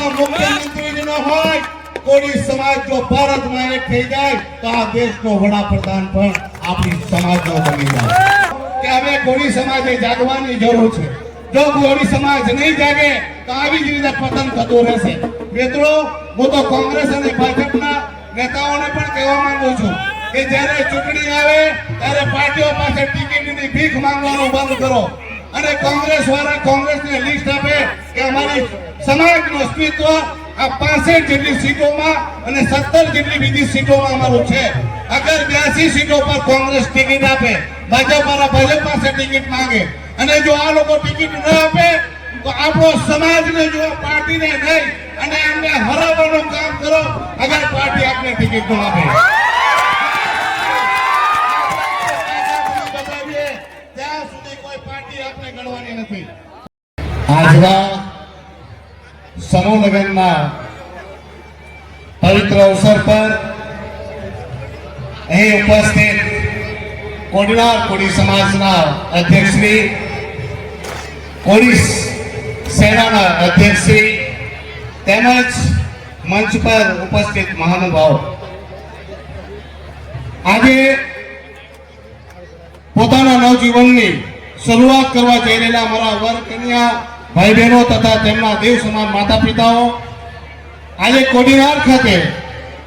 દેશમાં મુખ્યમંત્રી ન હોય, કોળી સમાજ જો ભારતમાં એક થઈ જાય તો આ દેશનો વડાપ્રધાન પણ આપણી સમાજનો બની જાય. કે હવે કોળી સમાજે જાગવાની જરૂર છે. જો કોળી સમાજ નહીં જાગે તો આવી જ રીતે પતન થતું રહેશે. મિત્રો, હું તો કોંગ્રેસ અને ભાજપના નેતાઓને પણ કહેવા માંગુ છું કે જ્યારે ચૂંટણી આવે ત્યારે પાર્ટીઓ પાસે ટિકિટની ભીખ માંગવાનું બંધ કરો અને કોંગ્રેસ વાળા કોંગ્રેસને લિસ્ટ આપે કે અમારી સમાજનું અસ્તિત્વ આ 65 જેટલી સીટોમાં અને 17 જેટલી બીજી સીટોમાં અમારું છે. અગર 82 સીટો પર કોંગ્રેસ ટિકિટ આપે, ભાજપ પાસે ટિકિટ માંગે અને જો આ લોકો ટિકિટ ન આપે તો આપણો સમાજને જો પાર્ટીને નહીં અને એમને હરાવવાનું કામ કરો. અગર પાર્ટી આપને ટિકિટ ન આપે ત્યાં સુધી કોઈ પાર્ટી આપને ગણવાની નથી. આજના સમૂહ લગ્નના પવિત્ર અવસર પર અહીં ઉપસ્થિત કોડીનાર કોળી સમાજના અધ્યક્ષ શ્રી, કોળી સેનાના અધ્યક્ષ શ્રી તેમજ મંચ પર ઉપસ્થિત મહાનુભાવ, આજે પોતાના નવજીવનની શરૂઆત કરવા જઈ રહેલા અમારા વર કન્યા ભાઈ બહેનો તથા તેમના દેવ સમાન માતા પિતાઓ, આજે કોડીનાર ખાતે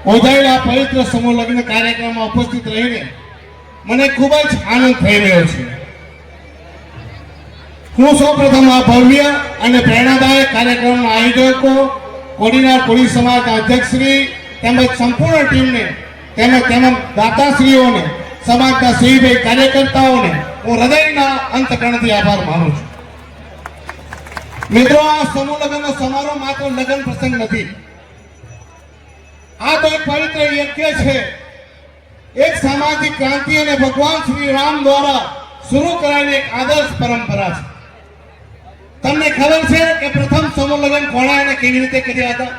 યોજાયેલા પવિત્ર સમૂહ લગ્ન કાર્યક્રમમાં ઉપસ્થિત રહીને મને ખૂબ જ આનંદ થઈ રહ્યો છે. હું સૌપ્રથમ આ ભવ્ય અને પ્રેરણાદાયક કાર્યક્રમના આયોજકો, કોડીનાર કોળી સમાજના અધ્યક્ષશ્રી તેમજ સંપૂર્ણ ટીમને તેમજ દાતાશ્રીઓને, સમાજના સેવીભાઈ કાર્યકર્તાઓને હું હૃદયના અંતકરણથી આભાર માનું છું. મિત્રો, આ સમૂહ લગ્નનો સમારોહ માત્ર લગ્ન પ્રસંગ નથી. આ તો એક પવિત્ર યજ્ઞ છે, એક સામાજિક ક્રાંતિ અને ભગવાન શ્રી રામ દ્વારા શરૂ કરાયેલી એક આદર્શ પરંપરા છે. તમને ખબર છે કે પ્રથમ સમૂહ લગ્ન કોણે અને કેવી રીતે કર્યા હતા?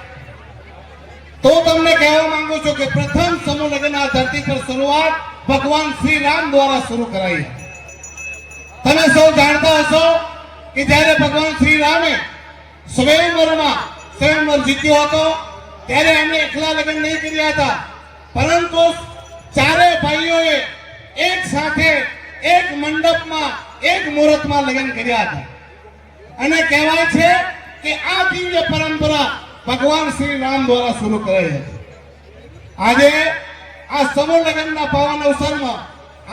તો તમને કહેવા માંગુ છું કે પ્રથમ સમૂહ લગ્ન આ ધરતી પર શરૂઆત ભગવાન શ્રી રામ દ્વારા શરૂ કરાઈ. તમે સૌ જાણતા હશો કે જ્યારે ભગવાન શ્રી રામે સ્વયંવર જીત્યો હતો ત્યારે એમને એકલા લગ્ન નહીં કર્યા હતા, પરંતુ ચારે ભાઈઓએ એક સાથે એક મંડપમાં એક મુહૂર્તમાં લગ્ન કર્યા હતા. અને કહેવાય છે કે આ દિવ્ય પરંપરા ભગવાન શ્રી રામ દ્વારા શરૂ કરાઈ હતી. આજે આ સમૂહ લગ્નના પાવન અવસરમાં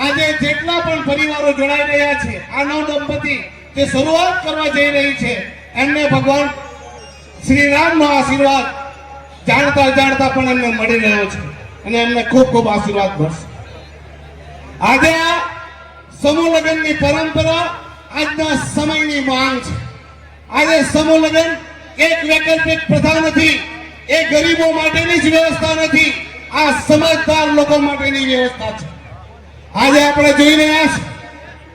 આજે જેટલા પણ પરિવારો જોડાઈ રહ્યા છે, આ નવ દંપતી જે શરૂઆત કરવા જઈ રહી છે, એમને ભગવાન શ્રી રામનો આશીર્વાદ જાણતા પણ એમને મળી રહ્યો છે અને એમને ખૂબ ખૂબ આશીર્વાદ મળશે. આજે આ સમૂહ લગ્નની પરંપરા આજના સમયની માંગ છે. આજે સમૂહ લગ્ન એક વૈકલ્પિક પ્રથા નથી, એ ગરીબો માટેની જ વ્યવસ્થા નથી, આ સમજદાર લોકો માટેની વ્યવસ્થા છે. આજે આપણે જોઈ રહ્યા છીએ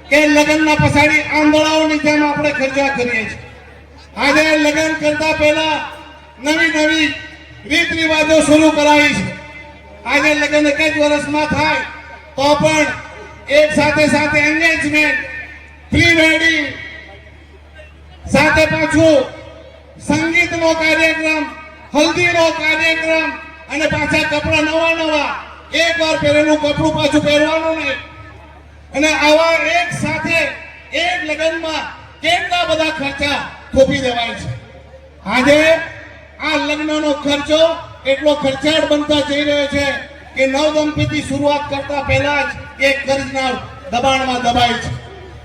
કે લગ્નના પછાડી આંધળાઓની જેમ આપણે ખર્ચા કરીએ છીએ. આજે લગ્ન કરતા પહેલા નવી રીત રિવાજો શરૂ કરાવી છે. આજે લગ્ન એક જ વર્ષમાં થાય તો પણ એક સાથે એન્ગેજમેન્ટ, પ્રી વેડિંગ, સાથે પાછું સંગીતનો કાર્યક્રમ, હલ્દીનો કાર્યક્રમ અને પાછા કપડા નવા, એક વાર પહેરેલું કપડું પાછું પહેરવાનું નહીં. અને આવા એક સાથે એક લગ્નમાં કેટલા બધા ખર્ચા થોપી દેવાય છે. આજે આ લગ્નનો ખર્ચો એટલો ખર્ચાળ બનતા જઈ રહ્યો છે કે નવ દંપતી શરૂઆત કરતા પહેલા જ એક કર્જના દબાણમાં દબાય છે.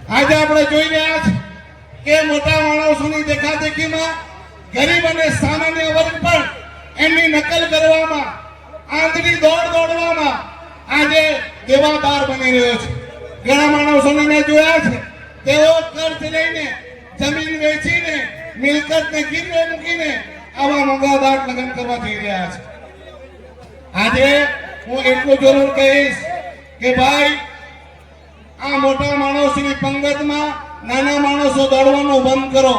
આજે આપણે જોઈ રહ્યા છીએ કે મોટા માણસોની દેખાદેખીમાં ગરીબ અને સામાન્ય વર્ગ પણ એમની નકલ કરવામાં, આંધળી દોડવામાં આજે દેવાદાર બની રહ્યો છે. ઘણા માણસોને મેં જોયા છે, તેઓ કર્જ લઈને, જમીન વેચીને, મિલકતને ગીરવે મૂકીને આવા મોંઘાદાર લગ્ન કરવા જઈ રહ્યા છે. આજે હું એટલું જરૂર કહીશ કે ભાઈ, આ મોટા માણસોની પંગતમાં નાના માણસો દોડવાનું બંધ કરો.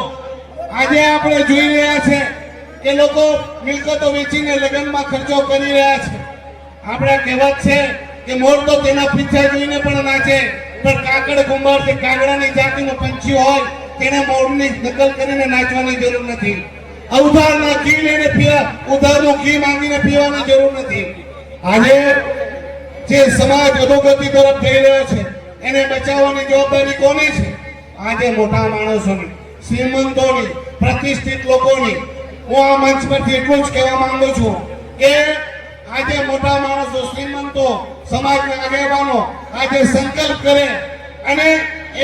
આજે આપણે જોઈ રહ્યા છે કે લોકો મિલકતો વેચીને લગ્નમાં ખર્ચો કરી રહ્યા છે. આપણે કહેવત છે કે મોર તો તેના પીછા જોઈને પણ નાચે, પણ કાકડ કુંભાર કે કાગડાની જાતિનો પંછી હોય તેને મોરની નકલ કરીને નાચવાની જરૂર નથી. ઉધારના ઘી લઈને પીવા, ઉધારનું ઘી માંગીને પીવાની જરૂર નથી. આજે જે સમાજ અધોગતિ તરફ જઈ રહ્યો છે એને બચાવવાની જવાબદારી કોની છે? આજે મોટા માણસોની, શ્રીમંતોની, પ્રતિષ્ઠિત લોકોની. હું આ મંચ પરથી એટલું જ કહેવા માંગુ છું કે આજે મોટા માણસો, શ્રીમંતો, સમાજના આગેવાનો આજે સંકલ્પ કરે અને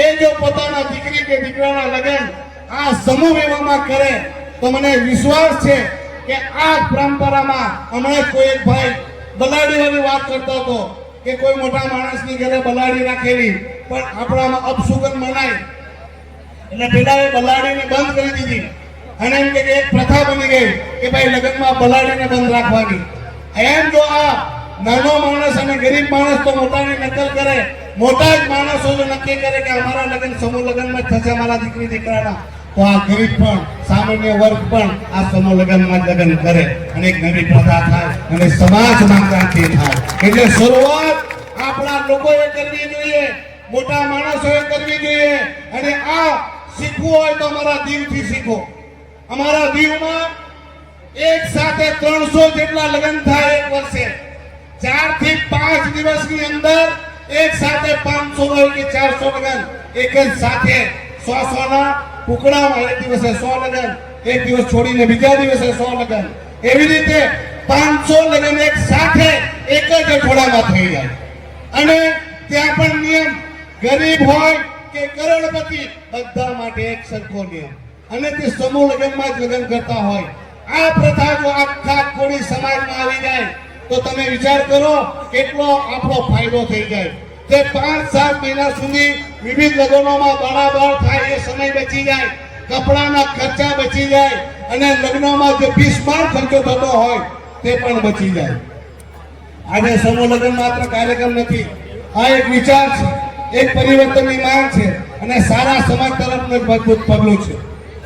એ જો પોતાના દીકરી કે દીકરાના લગ્ન આ સમૂહ વિવાહમાં કરે તો મને વિશ્વાસ છે કે આ પરંપરામાં હમણાં કોઈ એક ભાઈ બલાડીઓની વાત કરતો હતો કે કોઈ મોટા માણસની ઘરે બલાડી રાખેલી, પણ આપણામાં અપશુકન મનાય એટલે પેલા એ બલાડીને બંધ કરી દીધી અને એમ કે એક પ્રથા બની ગઈ કે ભાઈ લગ્નમાં બલાડીને બંધ રાખવાની. એમ જો આ નાનો માણસ અને ગરીબ માણસ તો મોટાની નકલ કરે, મોટા જ માણસો જો નક્કી કરે કે અમારા લગ્ન સમૂહ લગ્નમાં જ થશે અમારા દીકરી દીકરાના, તો આ ગરીબ પણ, સામાન્ય વર્ગ પણ આ સમૂહ લગ્નમાં જ લગ્ન કરે અને એક નવી પ્રથા થાય અને સમાજમાં ક્રાંતિ થાય. એટલે શરૂઆત આપણા લોકોએ કરવી જોઈએ, મોટા માણસોએ કરવી જોઈએ. અને આ શીખવું હોય તો અમારા દીવથી શીખો. અમારા દીવમાં એક સાથે 300 જેટલા લગ્ન થાય એક વર્ષે. 4 થી 5 દિવસની અંદર એક સાથે 500 હોય કે 400 લગ્ન એક જ સાથે 100 ના ટુકડામાં. એક દિવસે 100 લગ્ન, એક દિવસ છોડીને બીજા દિવસે 100 લગ્ન, એવી રીતે 500 લગ્ન એક સાથે એક જ અઠવાડિયામાં થઈ જાય. અને ત્યાં પણ નિયમ, ગરીબ હોય કે કરોડપતિ બધા માટે એક સરખો નિયમ, અને તે સમૂહ લગ્નમાં જ લગ્ન કરતા હોય. આ પ્રથા જો આખા કોળી સમાજમાં આવી જાય તો તમે વિચાર કરો કેટલો આપણો ફાયદો થઈ જાય. તે 5-7 મહિના સુધી વિવિધ લગ્નોમાં બરાબર થાય એ સમય બચી જાય, કપડાના ખર્ચા બચી જાય અને લગ્નમાં જે બિસ્માર ખર્ચો થતો હોય તે પણ બચી જાય. આજે સમૂહ લગ્ન માત્ર કાર્યક્રમ નથી, આ એક વિચાર છે, એક પરિવર્તનની માંગ છે અને સારા સમાજ તરફનું એક મજબૂત પગલું છે.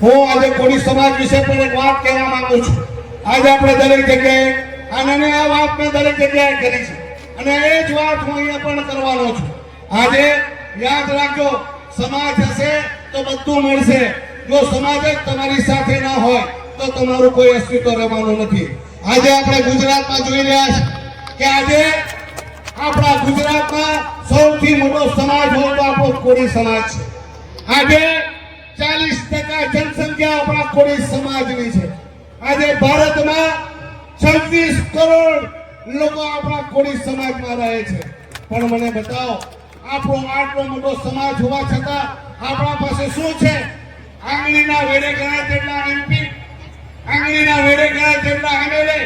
હું આજે કોળી સમાજ વિશે પણ એક વાત કહેવા માંગુ છું. આજે આપણે દરેક જગ્યાએ અને આ વાત મેં દરેક જગ્યાએ કરી છે અને એ જ વાત હું અહીંયા પણ કરવાનો છું. આજે યાદ રાખજો, સમાજ હશે તો બધું મળશે. જો સમાજ જ તમારી સાથે ના હોય તો તમારું કોઈ અસ્તિત્વ રહેવાનું નથી. આજે આપણે ગુજરાતમાં જોઈ રહ્યા છીએ કે આજે આપણા ગુજરાતમાં સૌથી મોટો સમાજ હોય તો આપણો કોળી સમાજ છે. આજે 40% જનસંખ્યા આપણા કોળી સમાજની છે. આજે ભારતમાં 26 કરોડ લોકો આપણા કોળી સમાજમાં રહે છે. પણ મને બતાવો, આપણો આટલો મોટો સમાજ હોવા છતાં આપણા પાસે શું છે? આંગળીના વેડે ગણાય તેટલા એમપી, આંગળીના વેડે ગણાય તેટલા એમએલએ.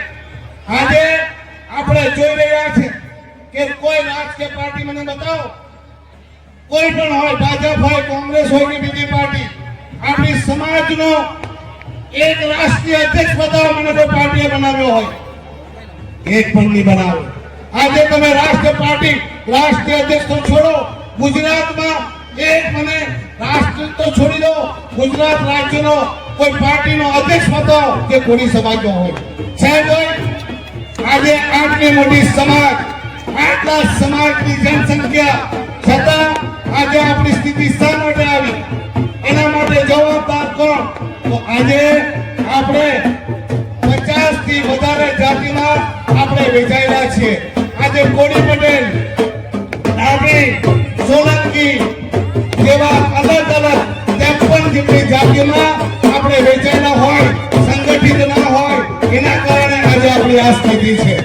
આજે આપણે જોઈ રહ્યા છે કે કોઈ રાજકીય પાર્ટી, મને બતાવો, કોઈ પણ હોય, ભાજપ હોય, કોંગ્રેસ હોય કે બીજી પાર્ટી, આપણી સમાજનો એક રાષ્ટ્રીય અધ્યક્ષ બતાવો મને કોઈ પાર્ટીએ બનાવ્યો હોય. એક પણ નહીં બનાવે. આજે તમે રાષ્ટ્રીય અધ્યક્ષ તો છોડો, ગુજરાતમાં એક મને રાષ્ટ્ર તો છોડી દો, ગુજરાત રાજ્યનો કોઈ પાર્ટીનો અધ્યક્ષ બતાવો જે કોળી સમાજનો હોય. છે કોઈ? આજે આટલી મોટી સમાજ, આટલા સમાજની જનસંખ્યા છતાં આજે આપણી સ્થિતિ શા માટે આવી? એના માટે જવાબદાર કોણ? તો આજે આપણે 50 થી વધારે જાતિમાં આપણે વેચાયેલા છીએ. આજે કોળી પટેલ, ડાભી, સોલંકી જેવા અલગ અલગ 53 જેટલી જાતિમાં આપણે વેચાયેલા હોય, સંગઠિત ના હોય, એના કારણે આજે આપણી આ સ્થિતિ છે.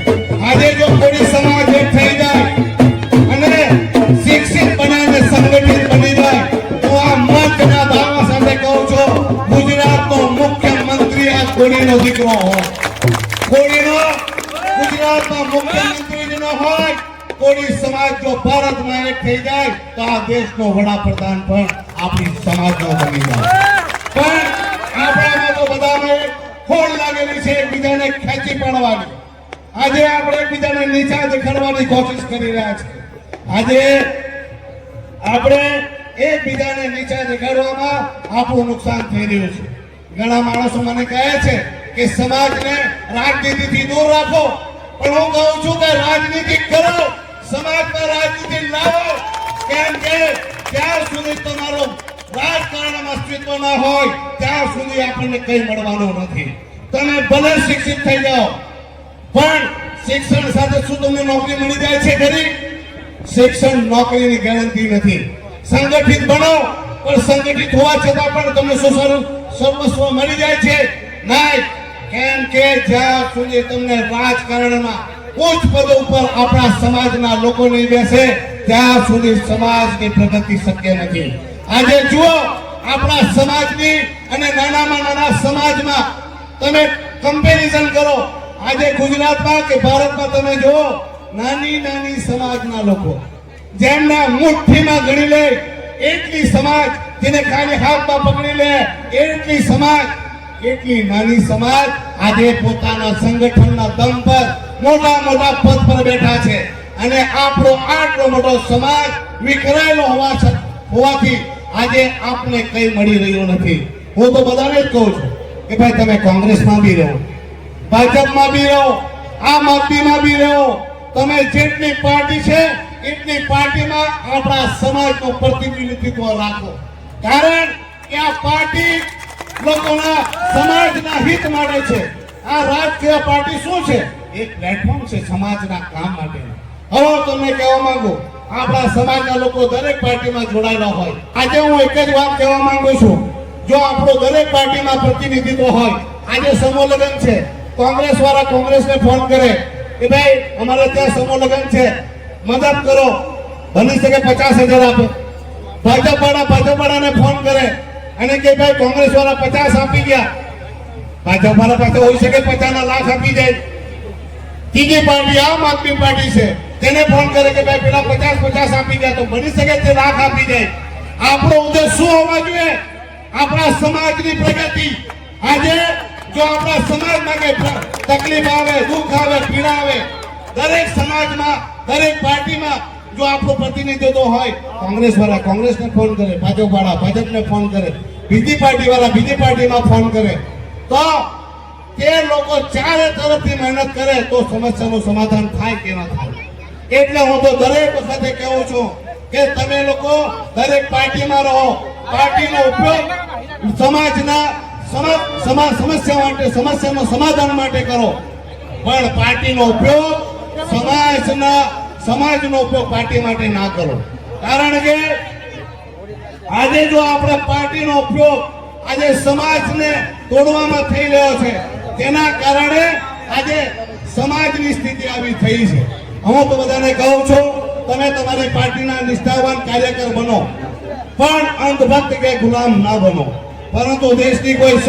આજે જો કોળી સમાજ એક થઈ જાય અને શિક્ષિત બને અને સંગઠિત બની જાય તો આ મંચના દાવા સાથે કહું છું, ગુજરાતનો મુખ્યમંત્રી આ કોળીનો દીકરો હોય. કોળીનો ગુજરાતનો મુખ્યમંત્રી ન હોય, કોળી સમાજ જો ભારતમાં એક થઈ જાય તો આ દેશનો વડાપ્રધાન પણ આપણી સમાજનો બની જાય. પણ આપણામાં તો બધામાં એક ખોળ લાગેલી છે એકબીજાને ખેંચી પાડવાની. આજે આપણે એકબીજાને નીચા દેખાડવાની કોશિશ કરી રહ્યા છીએ. આજે આપણે એકબીજાને નીચા દેખાડવામાં આપણું નુકસાન થઈ રહ્યું છે. ઘણા માણસો મને કહે છે કે સમાજને રાજનીતિથી દૂર રાખો, પણ હું કહું છું કે રાજનીતિ કરો, સમાજમાં રાજનીતિ લાવો. કેમ કે જ્યાં સુધી તમારો રાજકારણમાં અસ્તિત્વ ના હોય ત્યાં સુધી આપણને કંઈ મળવાનું નથી. તમે ભલે શિક્ષિત થઈ જાઓ, પણ શિક્ષણ સાથે શું તમને નોકરી મળી જાય છે ખરી? શિક્ષણ નોકરીની ગેરંટી નથી. સંગઠિત બનો, પણ સંગઠિત હોવા છતાં પણ તમને સર્વસ્વ મળી જાય છે નહીં. કેમ કે જ્યાં સુધી તમને રાજકારણમાં ઉચ્ચ પદ ઉપર આપણા સમાજના લોકો નહીં બેસે ત્યાં સુધી સમાજની પ્રગતિ શક્ય નથી. આજે જુઓ, આપણા સમાજની અને નાનામાં નાના સમાજમાં તમે કમ્પેરિઝન કરો. આજે ગુજરાતમાં કે ભારતમાં તમે જુઓ, નાની નાની સમાજના લોકો જેમના મુઠ્ઠીમાં ગણી લે એટલી સમાજ, જેને ખાલી હાથમાં પકડી લે એટલી સમાજ, એટલી નાની સમાજ આજે પોતાના સંગઠનના દમ પર મોટા મોટા પદ પર બેઠા છે. અને આપણો આટલો મોટો સમાજ વિખરાયેલો હોવાથી આજે આપને કઈ મળી રહ્યું નથી. હું તો બધાને જ કહું છું કે ભાઈ તમે કોંગ્રેસમાં બી રહો, ભાજપમાં બી રહો, આમ આદમીમાં બી રહો, તમે જેટલી પાર્ટી છે એટલી પાર્ટીમાં આપણા સમાજનું પ્રતિનિધિત્વ રાખો. કારણ કે આ પાર્ટી લોકોના સમાજના હિત માટે છે. આ રાજકીય પાર્ટી શું છે? એક પ્લેટફોર્મ છે સમાજના કામ માટે. હવે તમને કહેવા માંગુ, આપણા સમાજના લોકો દરેક પાર્ટીમાં જોડાયેલા હોય. આજે હું એક જ વાત કહેવા માંગુ છું, જો આપણો દરેક પાર્ટીમાં પ્રતિનિધિત્વ હોય, આજે સમૂહ લગ્ન છે, કોંગ્રેસ વાળા કોંગ્રેસને ફોન કરે કે ભાઈ અમારે ત્યાં સમૂહ લગ્ન છે, મદદ કરો, બની શકે 50,000 આપે. ભાજપ વાળાને ફોન કરે અને કે ભાઈ કોંગ્રેસ વાળા 50 આપી ગયા, ભાજપ વાળા પાસે હોઈ શકે 50 લાખ આપી જાય. ત્રીજી પાર્ટી આમ આદમી પાર્ટી છે, તેને ફોન કરે કે ભાઈ પેલા 50 આપી ગયા, તો બની શકે તે લાખ આપી જાય. આપણો ઉદ્દેશ શું હોવા જોઈએ? આપણા સમાજની પ્રગતિ. આજે જો આપણા સમાજમાં કઈ તકલીફ આવે, દુઃખ આવે, પીડા આવે, દરેક સમાજમાં, દરેક પાર્ટીમાં જો આપણું પ્રતિનિધિત્વ હોય, કોંગ્રેસ વાળા કોંગ્રેસને ફોન કરે, ભાજપ વાળા ભાજપને ફોન કરે, બીજી પાર્ટી વાળા બીજી પાર્ટીમાં ફોન કરે, તો તે લોકો ચારે તરફથી મહેનત કરે તો સમસ્યાનું સમાધાન થાય કે ન થાય. એટલે હું તો દરેક વખતે કહું છું કે તમે લોકો દરેક પાર્ટીમાં રહો, પાર્ટીનો ઉપયોગ સમાજના સમસ્યાનું સમાધાન માટે કરો, પણ પાર્ટીનો ઉપયોગ સમાજનો ઉપયોગ પાર્ટી માટે ના કરો. કારણ કે આજે જો આપણે પાર્ટીનો ઉપયોગ આજે સમાજને તોડવામાં થઈ રહ્યો છે, તેના કારણે આજે સમાજની સ્થિતિ આવી થઈ છે. હું તો બધાને કહું છું, તમે તમારી પાર્ટીના નિષ્ઠાવાન કાર્યકર બનો, પણ અંધભક્ત કે ગુલામ ના બનો. પરંતુ દેશની કોઈ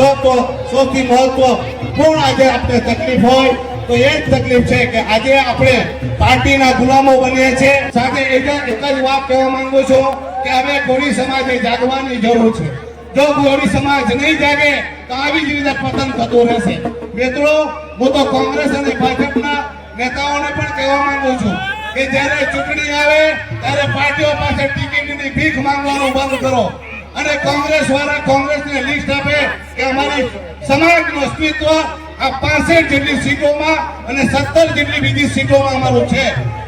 સૌથી મહત્વપૂર્ણ આજે આપણે તકલીફ હોય તો એ જ તકલીફ છે કે આજે આપણે પાર્ટીના ગુલામો બનીએ છીએ. સાથે એક જ વાત કહેવા માંગુ છું કે હવે કોળી સમાજે જાગવાની જરૂર છે. જો કોળી સમાજ નહીં જાગે તો આવી જ રીતે પતન થતું રહેશે. મિત્રો, હું તો કોંગ્રેસ અને ભાજપના નેતાઓને પણ કહેવા માંગુ છું કે જ્યારે ચૂંટણી આવે ત્યારે પાર્ટીઓ પાસે ટિકિટની ભીખ માંગવાનું બંધ કરો. અને કોંગ્રેસ વાળા કોંગ્રેસને લિસ્ટ આપે કે અમારી સમાજનું અસ્તિત્વ આ 65 જેટલી સીટોમાં અને 17 જેટલી બીજી સીટોમાં અમારું છે.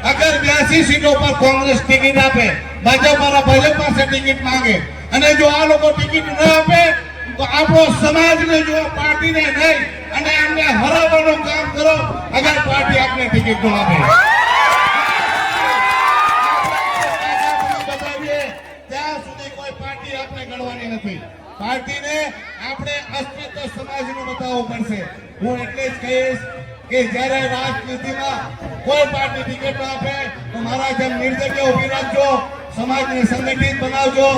અગર 82 સીટો પર કોંગ્રેસ ટિકિટ આપે, ભાજપ વાળા ભાજપ પાસે ટિકિટ માંગે, અને જો આ લોકો ટિકિટ ન આપે તો આપણો સમાજને જો પાર્ટીને નહીં અને એમને હરાવવાનું કામ કરો. અગર પાર્ટી આપને ટિકિટ ન આપે ત્યાં સુધી કોઈ પાર્ટી આપણે ગણવાની નથી. પાર્ટીને આપણે અસ્તિત્વ સમાજનું બતાવવું પડશે. હું એટલે જ કહીશ કે જ્યારે રાજનીતિમાં કોઈ પાર્ટી ટિકિટ ન આપે તો મારા જેમ નિર્દય ઉભી રાખજો, સમાજને સંગઠિત બનાવજો.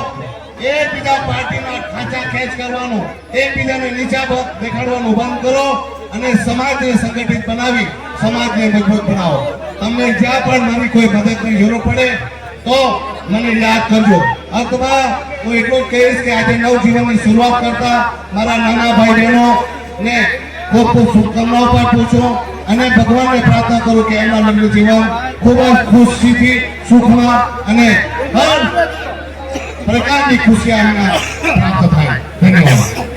એકબીજા પાર્ટીના ખાંચા ખેંચ કરવાનું, એકબીજાને નીચા દેખાડવાનું બંધ કરો અને સમાજને સંગઠિત બનાવી સમાજને મજબૂત બનાવો. તમને જ્યાં પણ મારી કોઈ મદદની જરૂર પડે તો મને યાદ કરજો. અથવા હું એટલું જ કહીશ કે આજે નવજીવનની શરૂઆત કરતા મારા નાના ભાઈ બહેનો ને ખૂબ ખૂબ શુભકામનાઓ પાઠવું છું અને ભગવાનને પ્રાર્થના કરું કે એમના લગ્ન જીવન ખૂબ જ ખુશીથી, સુખમાં અને હર પ્રકારની ખુશી એમને પ્રાપ્ત થાય. ધન્યવાદ.